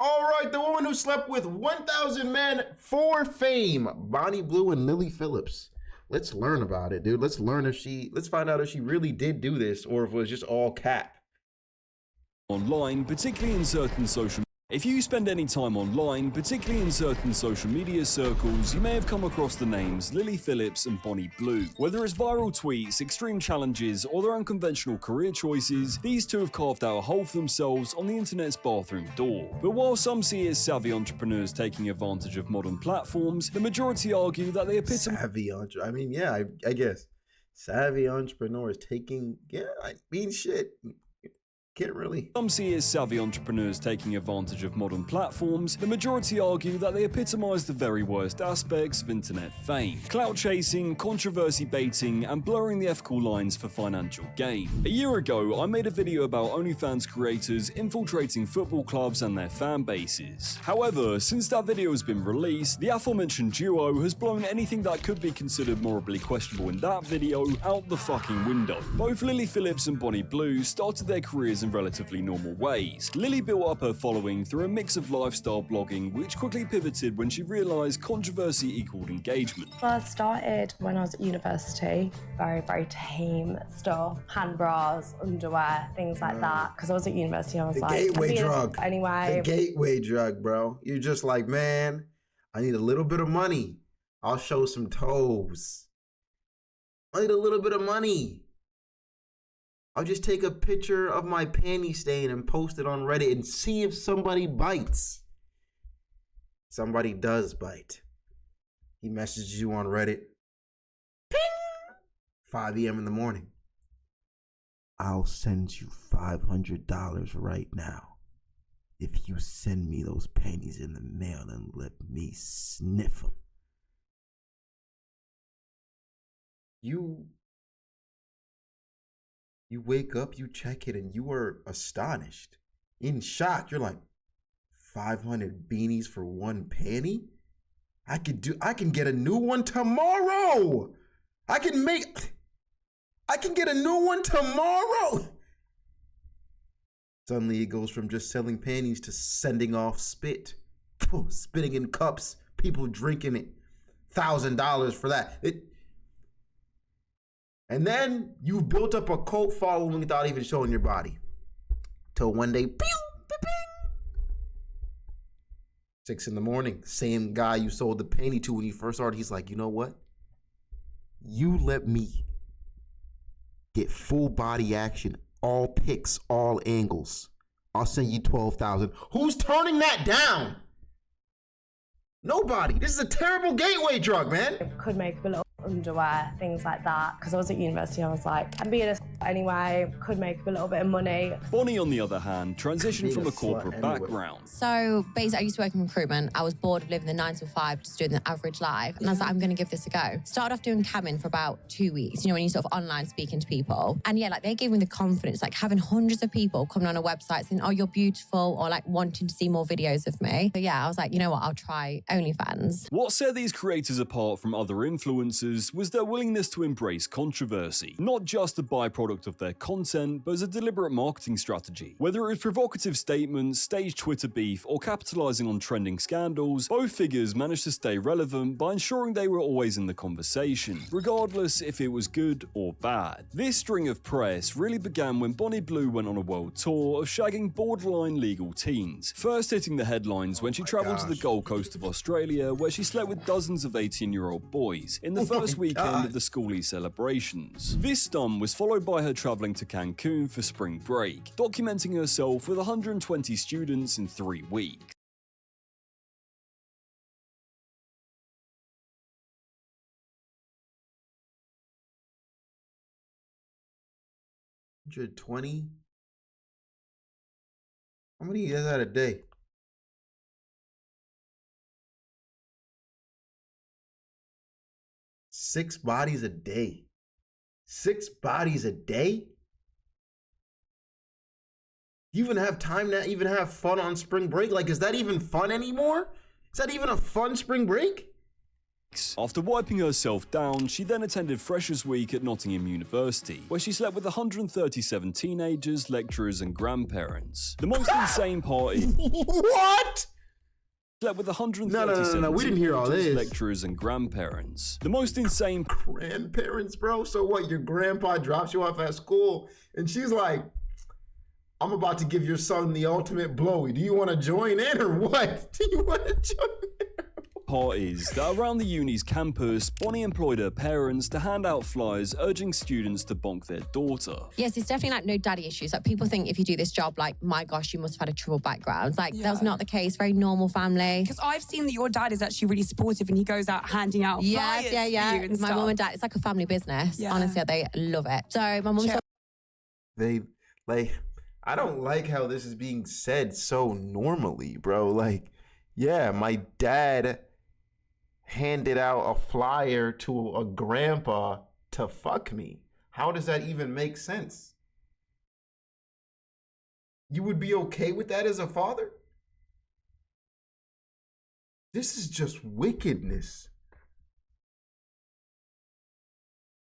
All right, the woman who slept with 1,000 men for fame, Bonnie Blue and Lily Phillips. Let's learn about it, dude. Let's find out if she really did do this or if it was just all cap. Online, particularly in certain social. If you spend any time online, particularly in certain social media circles, you may have come across the names Lily Phillips and Bonnie Blue. Whether it's viral tweets, extreme challenges, or their unconventional career choices, these two have carved out a hole for themselves on the internet's bathroom door. But while some see it as savvy entrepreneurs taking advantage of modern platforms, the majority argue that they epitomize I guess. Savvy entrepreneurs shit. Can't really. Some see it as savvy entrepreneurs taking advantage of modern platforms. The majority argue that they epitomize the very worst aspects of internet fame. Clout chasing, controversy baiting, and blurring the ethical lines for financial gain. A year ago, I made a video about OnlyFans creators infiltrating football clubs and their fan bases. However, since that video has been released, the aforementioned duo has blown anything that could be considered morally questionable in that video out the fucking window. Both Lily Phillips and Bonnie Blue started their careers in relatively normal ways. Lily built up her following through a mix of lifestyle blogging, which quickly pivoted when she realised controversy equaled engagement. Well, I started when I was at university. Very, very tame stuff. Hand bras, underwear, things like that. Because I was at university, I was the like... gateway drug. Anyway. The gateway drug, bro. You're just like, man, I need a little bit of money. I'll show some toes. I need a little bit of money. I'll just take a picture of my panty stain and post it on Reddit and see if somebody bites. Somebody does bite. He messages you on Reddit. Ping! 5 a.m. in the morning. I'll send you $500 right now if you send me those panties in the mail and let me sniff them. You wake up, you check it, and you are astonished. In shock. You're like, 500 beanies for one panty? I can get a new one tomorrow. I can get a new one tomorrow. Suddenly it goes from just selling panties to sending off spit. Spitting in cups, people drinking it. $1,000 for that. And then you've built up a cult following without even showing your body. Till one day, pew, bing. 6 in the morning, same guy you sold the panty to when you first started, he's like, you know what? You let me get full body action, all pics, all angles. I'll send you 12,000. Who's turning that down? Nobody. This is a terrible gateway drug, man. I could make a little underwear, things like that. Because I was at university, I was like, I'm being a anyway, could make a little bit of money. Bonnie, on the other hand, transitioned from a corporate background. So basically, I used to work in recruitment. I was bored of living the 9 to 5, just doing the average life. And I was like, I'm going to give this a go. Started off doing cabin for about 2 weeks, you know, when you sort of online speaking to people. And yeah, like they gave me the confidence, like having hundreds of people coming on a website saying, oh, you're beautiful, or like wanting to see more videos of me. So yeah, I was like, you know what, I'll try OnlyFans. What set these creators apart from other influencers was their willingness to embrace controversy, not just a byproduct of their content, but as a deliberate marketing strategy. Whether it was provocative statements, staged Twitter beef, or capitalizing on trending scandals, both figures managed to stay relevant by ensuring they were always in the conversation, regardless if it was good or bad. This string of press really began when Bonnie Blue went on a world tour of shagging borderline legal teens, first hitting the headlines when she traveled to the Gold Coast of Australia, where she slept with dozens of 18-year-old boys in the first weekend of the schoolie celebrations. This stunt was followed by her traveling to Cancun for spring break, documenting herself with 120 students in 3 weeks. $120? How many is that a day? Six bodies a day. 6 bodies a day? You even have time to even have fun on spring break? Like, is that even fun anymore? Is that even a fun spring break? After wiping herself down, she then attended Freshers' Week at Nottingham University, where she slept with 137 teenagers, lecturers and grandparents. The most insane party... What? Slept with 137 No, we didn't hear all this. Lecturers and grandparents. The most insane... Grandparents, bro? So what, your grandpa drops you off at school and she's like, I'm about to give your son the ultimate blowy. Do you want to join in or what? Do you want to join in? Parties that around the uni's campus, Bonnie employed her parents to hand out flyers urging students to bonk their daughter. Yes, it's definitely like no daddy issues. Like people think if you do this job, like, my gosh, you must have had a troubled background. Like that was not the case. Very normal family. Because I've seen that your dad is actually really supportive and he goes out handing out flyers for you and My stuff. mum and dad, it's like a family business. Yeah. Honestly, they love it. So my mum They, like, I don't like how this is being said so normally, bro. Like, yeah, my dad handed out a flyer to a grandpa to fuck me. How does that even make sense? You would be okay with that as a father? This is just wickedness.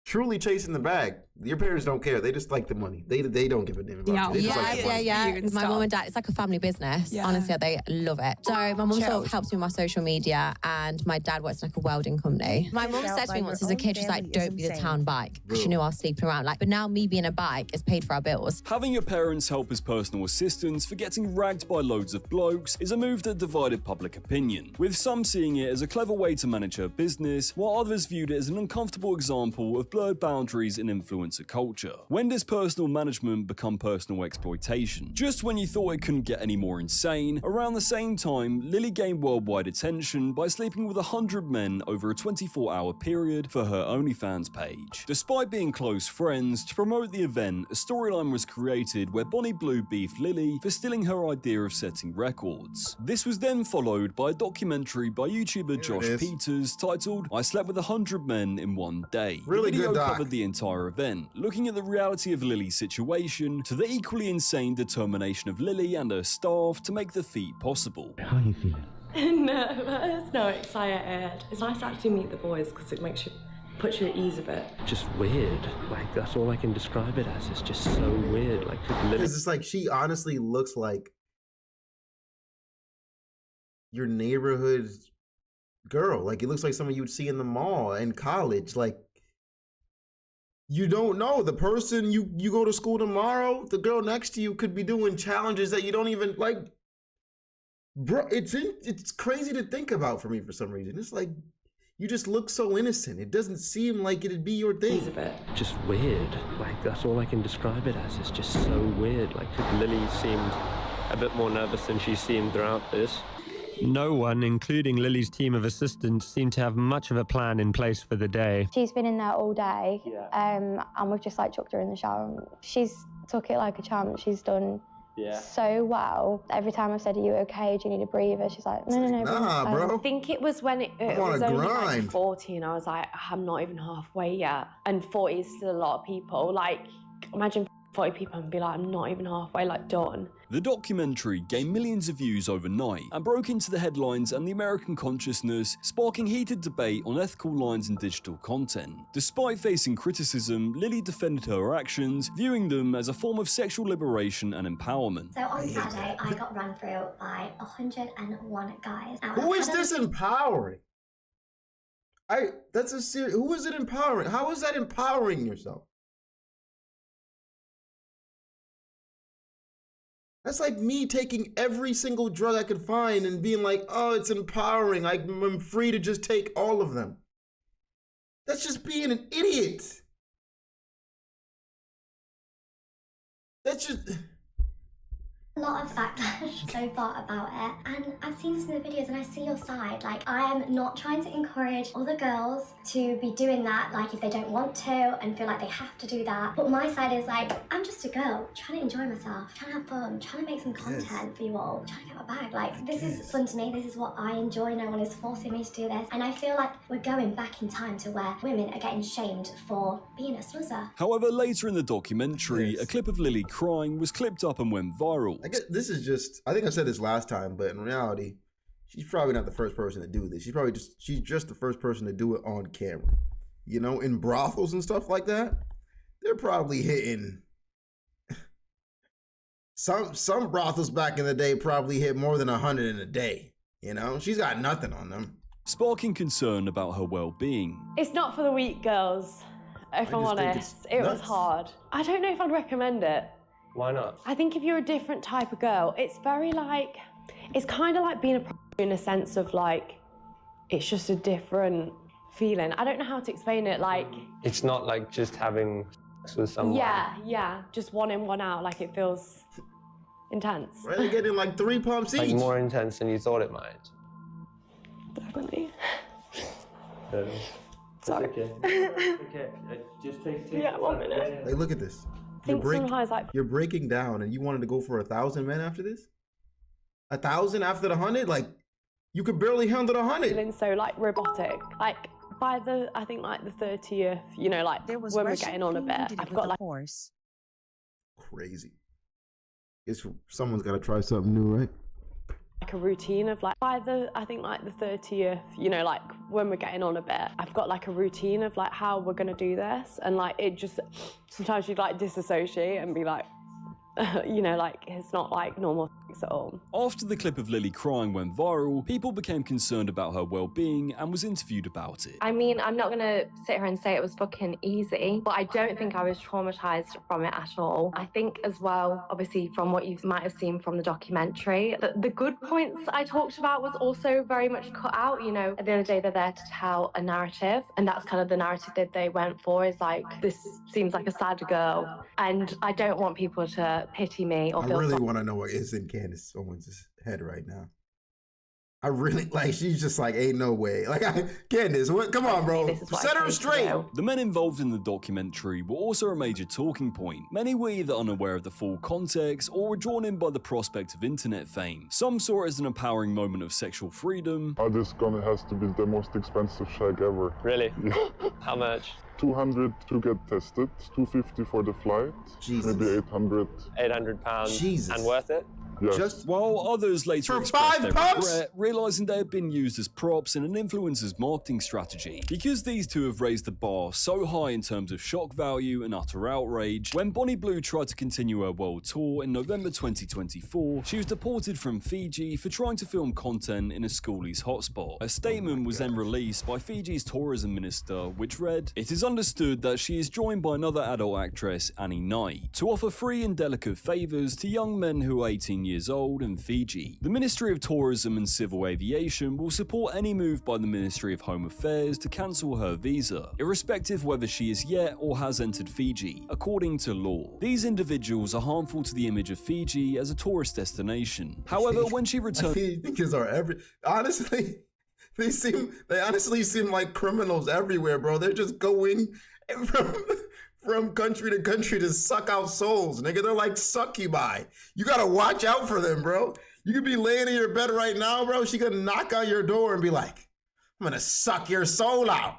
Truly chasing the bag. Your parents don't care. They just like the money. They don't give a damn about you. They just like the money. My mum and dad, it's like a family business. Yeah. Honestly, they love it. So my mum sort of helps me with my social media and my dad works in like a welding company. My mum said to me once as a kid, she's like, don't be the town bike. Because she knew I was sleeping around. Like, but now me being a bike has paid for our bills. Having your parents help as personal assistants for getting ragged by loads of blokes is a move that divided public opinion, with some seeing it as a clever way to manage her business, while others viewed it as an uncomfortable example of blurred boundaries in influencer culture. When does personal management become personal exploitation? Just when you thought it couldn't get any more insane, around the same time, Lily gained worldwide attention by sleeping with 100 men over a 24-hour period for her OnlyFans page. Despite being close friends, to promote the event, a storyline was created where Bonnie Blue beefed Lily for stealing her idea of setting records. This was then followed by a documentary by YouTuber Josh Peters titled I Slept with 100 Men in One Day. Really the video good doc. covered the entire event, looking at the reality of Lily's situation to the equally insane determination of Lily and her staff to make the feat possible. How are you feeling? Nervous, no, excited. It's nice to actually meet the boys because it puts you at ease a bit. Just weird. Like, that's all I can describe it as. It's just so weird. Like, Because it's like she honestly looks like your neighborhood girl. Like, it looks like someone you'd see in the mall in college. Like, you don't know. The person you go to school tomorrow, the girl next to you could be doing challenges that you don't even like. Bro, it's crazy to think about for me for some reason. It's like you just look so innocent. It doesn't seem like it'd be your thing. just weird. Like, that's all I can describe it as. It's just so weird. Like, Lily seemed a bit more nervous than she's seemed throughout this. No one, including Lily's team of assistants, seemed to have much of a plan in place for the day. She's been in there all day, and we've just like chucked her in the shower. She's took it like a champ. She's done so well. Every time I've said, "Are you okay? Do you need a breather?" She's like, "No, Nah, bro. I think it was when it was only like 40 and I was like, I'm not even halfway yet. And 40 is still a lot of people. Like, imagine 40 people and be like, I'm not even halfway, like, done. The documentary gained millions of views overnight and broke into the headlines and the American consciousness, sparking heated debate on ethical lines in digital content. Despite facing criticism, Lily defended her actions, viewing them as a form of sexual liberation and empowerment. So on Saturday, I got run through by 101 guys. Who is this empowering? That's a serious. Who is it empowering? How is that empowering yourself? That's like me taking every single drug I could find and being like, oh, it's empowering. I'm free to just take all of them. That's just being an idiot. That's just... A lot of backlash so far about it, and I've seen some of the videos and I see your side. Like, I am not trying to encourage other girls to be doing that, like if they don't want to and feel like they have to do that. But my side is like, I'm just a girl trying to enjoy myself, trying to have fun, trying to make some content for you all, trying to get my bag. Like, this is fun to me, this is what I enjoy, no one is forcing me to do this. And I feel like we're going back in time to where women are getting shamed for being a sluzzer. However, later in the documentary, a clip of Lily crying was clipped up and went viral. This is just, I think I said this last time, but in reality, she's probably not the first person to do this. She's just the first person to do it on camera. You know, in brothels and stuff like that, they're probably hitting some brothels back in the day probably hit more than 100 in a day. You know, she's got nothing on them. Sparking concern about her well-being. It's not for the weak, girls. If I'm honest, it was hard. I don't know if I'd recommend it. Why not? I think if you're a different type of girl, it's very like, it's kind of like being a in a sense of like, it's just a different feeling. I don't know how to explain it. Like, it's not like just having sex with someone. Yeah, just one in, one out. Like, it feels intense. Right, they're getting like 3 pumps each. Like more intense than you thought it might. Definitely. Sorry. Okay. Just take 1 minute. Hey, look at this. You're breaking down, and you wanted to go for 1,000 men after this? 1,000 after the 100? Like, you could barely handle the 100. Feeling so like robotic. Like by the, I think like the 30th, you know, like when we're getting on a bit, I've got like horse. Crazy. Guess someone's got to try something new, right? Like a routine of like by the, I think like the 30th, you know, like when we're getting on a bit, I've got like a routine of like how we're gonna do this, and like it just sometimes you'd like disassociate and be like, you know, like it's not like normal sex at all. After the clip of Lily crying went viral, people became concerned about her well-being and was interviewed about it. I mean, I'm not gonna sit here and say it was fucking easy, but I don't think I was traumatized from it at all. I think as well, obviously from what you might have seen from the documentary, the good points I talked about was also very much cut out. You know, at the end of the day, they're there to tell a narrative, and that's kind of the narrative that they went for, is like, this seems like a sad girl, and I don't want people to pity me or feel I really want to know what is in Candace Owens' head right now. I really, like, she's just like, ain't no way. Like, Candace, what? Come on, bro. Set her straight. The men involved in the documentary were also a major talking point. Many were either unaware of the full context or were drawn in by the prospect of internet fame. Some saw it as an empowering moment of sexual freedom. This gun has to be the most expensive shag ever. Really? Yeah. How much? 200 to get tested, 250 for the flight, Jesus. Maybe 800. 800 pounds. Jesus. And worth it? Yes. While others later expressed their regret, realizing they had been used as props in an influencer's marketing strategy. Because these two have raised the bar so high in terms of shock value and utter outrage, when Bonnie Blue tried to continue her world tour in November 2024, she was deported from Fiji for trying to film content in a schoolies hotspot. A statement was then released by Fiji's tourism minister, which read, "It is understood that she is joined by another adult actress, Annie Knight, to offer free and delicate favours to young men who are 18 years old in Fiji. The Ministry of Tourism and Civil Aviation will support any move by the Ministry of Home Affairs to cancel her visa, irrespective whether she is yet or has entered Fiji, according to law. These individuals are harmful to the image of Fiji as a tourist destination. However, when she returned..." Because honestly, they honestly seem like criminals everywhere, bro. They're just going from country to country to suck out souls, nigga. They're like succubi. You gotta watch out for them, bro. You could be laying in your bed right now, bro. She could knock on your door and be like, I'm gonna suck your soul out.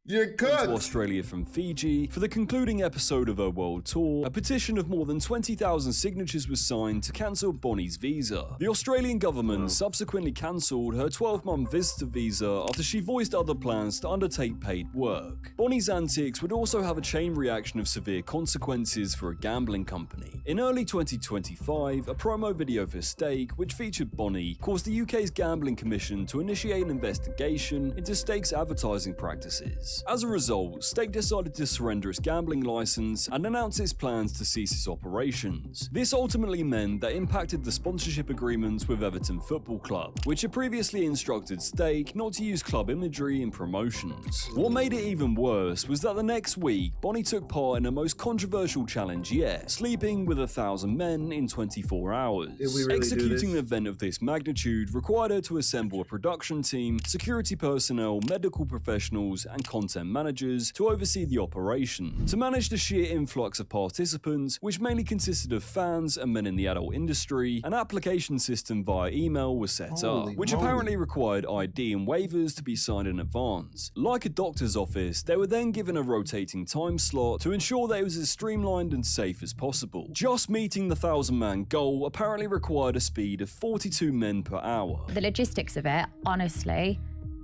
You're cooked. To Australia from Fiji for the concluding episode of her world tour, a petition of more than 20,000 signatures was signed to cancel Bonnie's visa. The Australian government subsequently cancelled her 12-month visitor visa after she voiced other plans to undertake paid work. Bonnie's antics would also have a chain reaction of severe consequences for a gambling company. In early 2025, a promo video for Stake, which featured Bonnie, caused the UK's Gambling Commission to initiate an investigation into Stake's advertising practices. As a result, Stake decided to surrender its gambling license and announce its plans to cease its operations. This ultimately meant that impacted the sponsorship agreements with Everton Football Club, which had previously instructed Stake not to use club imagery in promotions. What made it even worse was that the next week, Bonnie took part in the most controversial challenge yet, sleeping with 1,000 men in 24 hours. Executing an event of this magnitude required her to assemble a production team, security personnel, medical professionals, and content content managers to oversee the operation. To manage the sheer influx of participants, which mainly consisted of fans and men in the adult industry, an application system via email was set up, which apparently required ID and waivers to be signed in advance. Like a doctor's office, they were then given a rotating time slot to ensure that it was as streamlined and safe as possible. Just meeting the 1,000-man goal apparently required a speed of 42 men per hour. The logistics of it, honestly,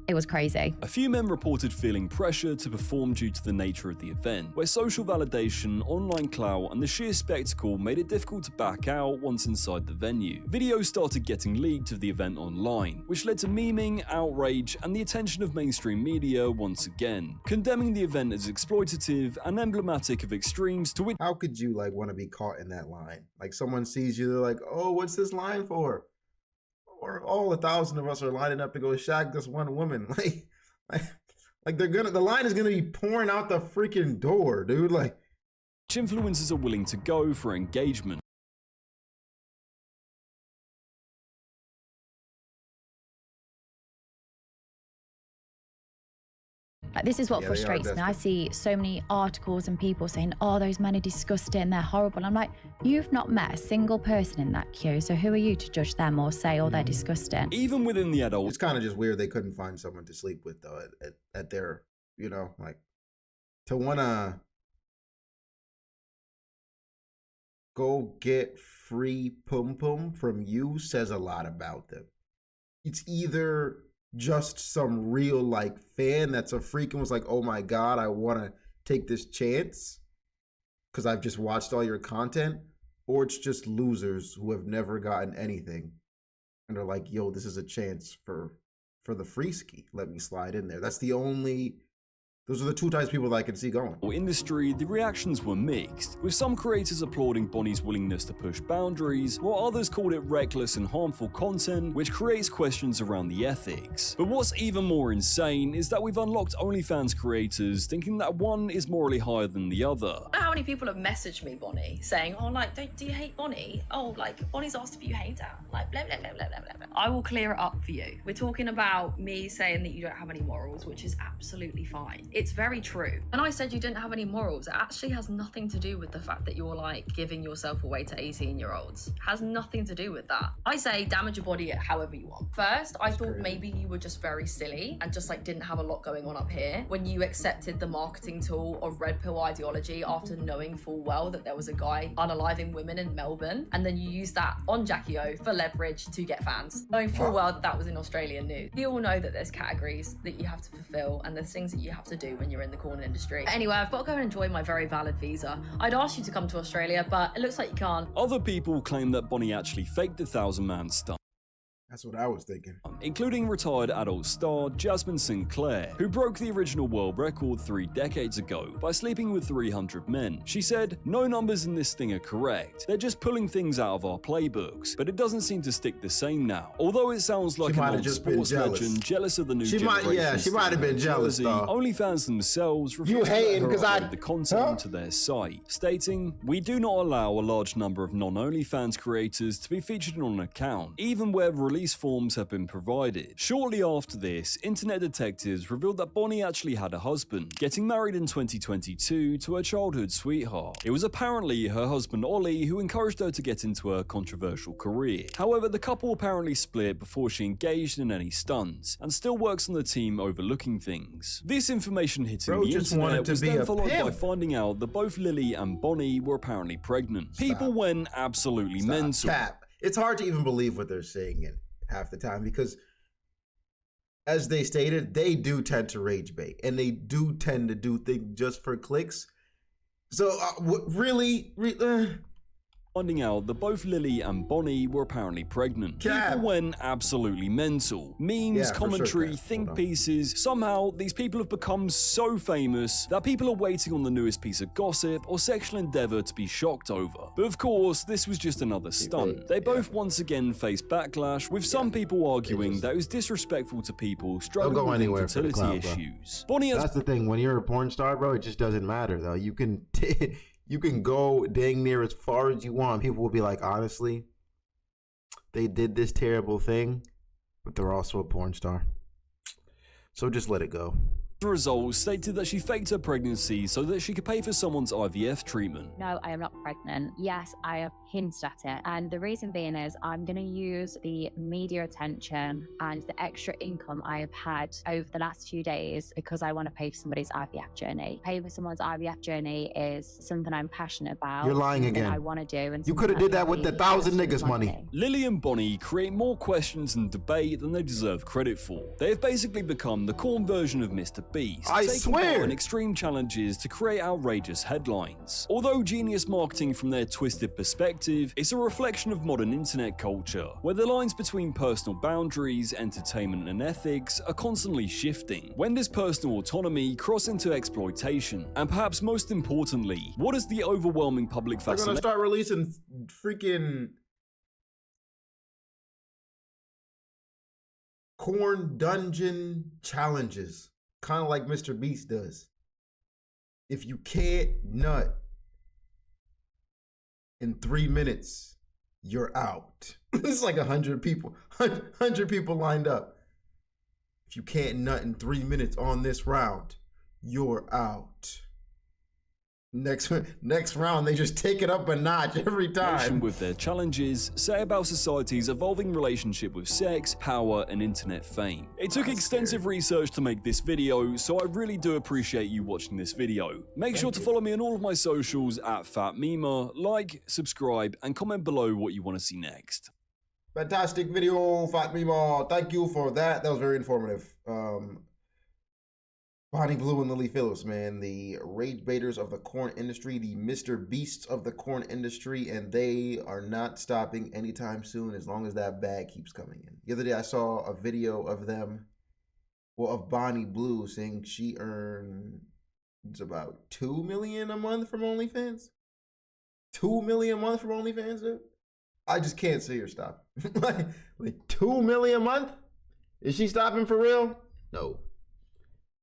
it was crazy. A few men reported feeling pressure to perform due to the nature of the event, where social validation, online clout, and the sheer spectacle made it difficult to back out once inside the venue. Videos started getting leaked of the event online, which led to memeing, outrage, and the attention of mainstream media once again, condemning the event as exploitative and emblematic of extremes to which— How could you want to be caught in that line? Like someone sees you, they're like, oh, what's this line for? Or all 1,000 of us are lining up to go shag this one woman. Like the line is gonna be pouring out the freaking door, dude. Like, influencers are willing to go for engagement. Like, this is what frustrates me. I see so many articles and people saying, oh, those men are disgusting, they're horrible. I'm like, you've not met a single person in that queue, so who are you to judge them or say, oh, they're disgusting? Even within the adult— it's kind of just weird they couldn't find someone to sleep with, though, at their, to want to go get free pum-pum from you says a lot about them. It's either just some real fan that's a freak and was like, oh my god, I want to take this chance because I've just watched all your content, or it's just losers who have never gotten anything and are like, yo, this is a chance for the free ski, let me slide in there. Those are the two types of people that I can see going. Industry, the reactions were mixed, with some creators applauding Bonnie's willingness to push boundaries, while others called it reckless and harmful content, which creates questions around the ethics. But what's even more insane is that we've unlocked OnlyFans creators thinking that one is morally higher than the other. How many people have messaged me, Bonnie, saying, oh, do you hate Bonnie? Oh, Bonnie's asked if you hate her. Blah, blah, blah, blah, blah, blah. I will clear it up for you. We're talking about me saying that you don't have any morals, which is absolutely fine. It's very true. When I said you didn't have any morals, it actually has nothing to do with the fact that you're giving yourself away to 18-year-olds. Has nothing to do with that. I say damage your body however you want. First, I thought maybe you were just very silly and just didn't have a lot going on up here when you accepted the marketing tool of red pill ideology after knowing full well that there was a guy unaliving women in Melbourne, and then you used that on Jackie O for leverage to get fans, knowing full well that was in Australian news. You all know that there's categories that you have to fulfill and there's things that you have to do when you're in the corn industry. Anyway, I've got to go and enjoy my very valid visa. I'd asked you to come to Australia, but it looks like you can't. Other people claim that Bonnie actually faked the 1,000-man stunt. That's what I was thinking. Including retired adult star Jasmine Sinclair, who broke the original world record 3 decades ago by sleeping with 300 men. She said, no numbers in this thing are correct. They're just pulling things out of our playbooks, but it doesn't seem to stick the same now. Although it sounds like an old sports legend jealous of the new generation. She might have been jealous, though. OnlyFans themselves refused to upload the content to their site, stating, we do not allow a large number of non-OnlyFans creators to be featured on an account, even where release forms have been provided. Shortly after this, internet detectives revealed that Bonnie actually had a husband, getting married in 2022 to her childhood sweetheart. It was apparently her husband Ollie who encouraged her to get into her controversial career. However, the couple apparently split before she engaged in any stunts, and still works on the team overlooking things. This information hitting the internet was then followed by finding out that both Lily and Bonnie were apparently pregnant. People went absolutely mental. It's hard to even believe what they're saying in half the time, because as they stated, they do tend to rage bait and they do tend to do things just for clicks. So finding out that both Lily and Bonnie were apparently pregnant. People went absolutely mental. Memes, commentary, think pieces. Somehow, these people have become so famous that people are waiting on the newest piece of gossip or sexual endeavor to be shocked over. But of course, this was just another stunt. They both once again faced backlash, with some people arguing that it was disrespectful to people struggling with infertility issues. That's the thing, when you're a porn star, bro, it just doesn't matter, though. You can you can go dang near as far as you want. People will be like, honestly, they did this terrible thing, but they're also a porn star. So just let it go. As a result, stated that she faked her pregnancy so that she could pay for someone's IVF treatment. No, I am not pregnant. Yes, I have hinted at it. And the reason being is I'm going to use the media attention and the extra income I have had over the last few days because I want to pay for somebody's IVF journey. Paying for someone's IVF journey is something I'm passionate about. You're lying again. I want to do. And you could have did that with the 1,000 niggas money. Lily and Bonnie create more questions and debate than they deserve credit for. They have basically become the corn version of Mr. Beast, I taking swear, part in extreme challenges to create outrageous headlines. Although genius marketing from their twisted perspective, it's a reflection of modern internet culture, where the lines between personal boundaries, entertainment and ethics are constantly shifting. When does personal autonomy cross into exploitation? And perhaps most importantly, what is the overwhelming public fascination? They're gonna start releasing freaking corn dungeon challenges, kind of like Mr. Beast does. If you can't nut in 3 minutes, you're out. It's like 100 people, 100 people lined up. If you can't nut in 3 minutes on this round, you're out. Next round, they just take it up a notch every time. With their challenges, say about society's evolving relationship with sex, power, and internet fame. It took extensive research to make this video, so I really do appreciate you watching this video. Make sure to follow me on all of my socials at FatMima, like, subscribe, and comment below what you want to see next. Fantastic video, FatMima. Thank you for that. That was very informative. Bonnie Blue and Lily Phillips, man, the rage baiters of the corn industry, the Mr. Beasts of the corn industry, and they are not stopping anytime soon as long as that bag keeps coming in. The other day I saw a video of them, well, of Bonnie Blue saying she earns about $2 million a month from OnlyFans. $2 million a month from OnlyFans, dude? I just can't see her stop. like $2 million a month? Is she stopping for real? No.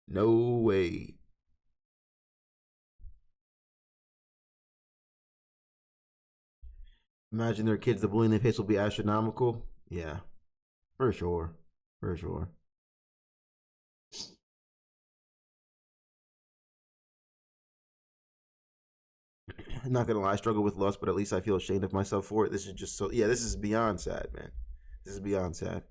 No way. Imagine their kids, the bullying they face will be astronomical. Yeah, for sure. For sure. I'm not gonna lie, I struggle with lust, but at least I feel ashamed of myself for it. This is just so, yeah, this is beyond sad, man. This is beyond sad.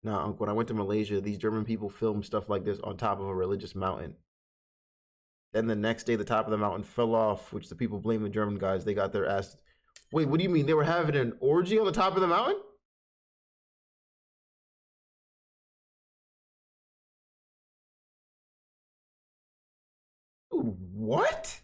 Now, when I went to Malaysia, these German people filmed stuff like this on top of a religious mountain. Then the next day, the top of the mountain fell off, which the people blame the German guys. They got their ass. Wait, what do you mean? They were having an orgy on the top of the mountain? What?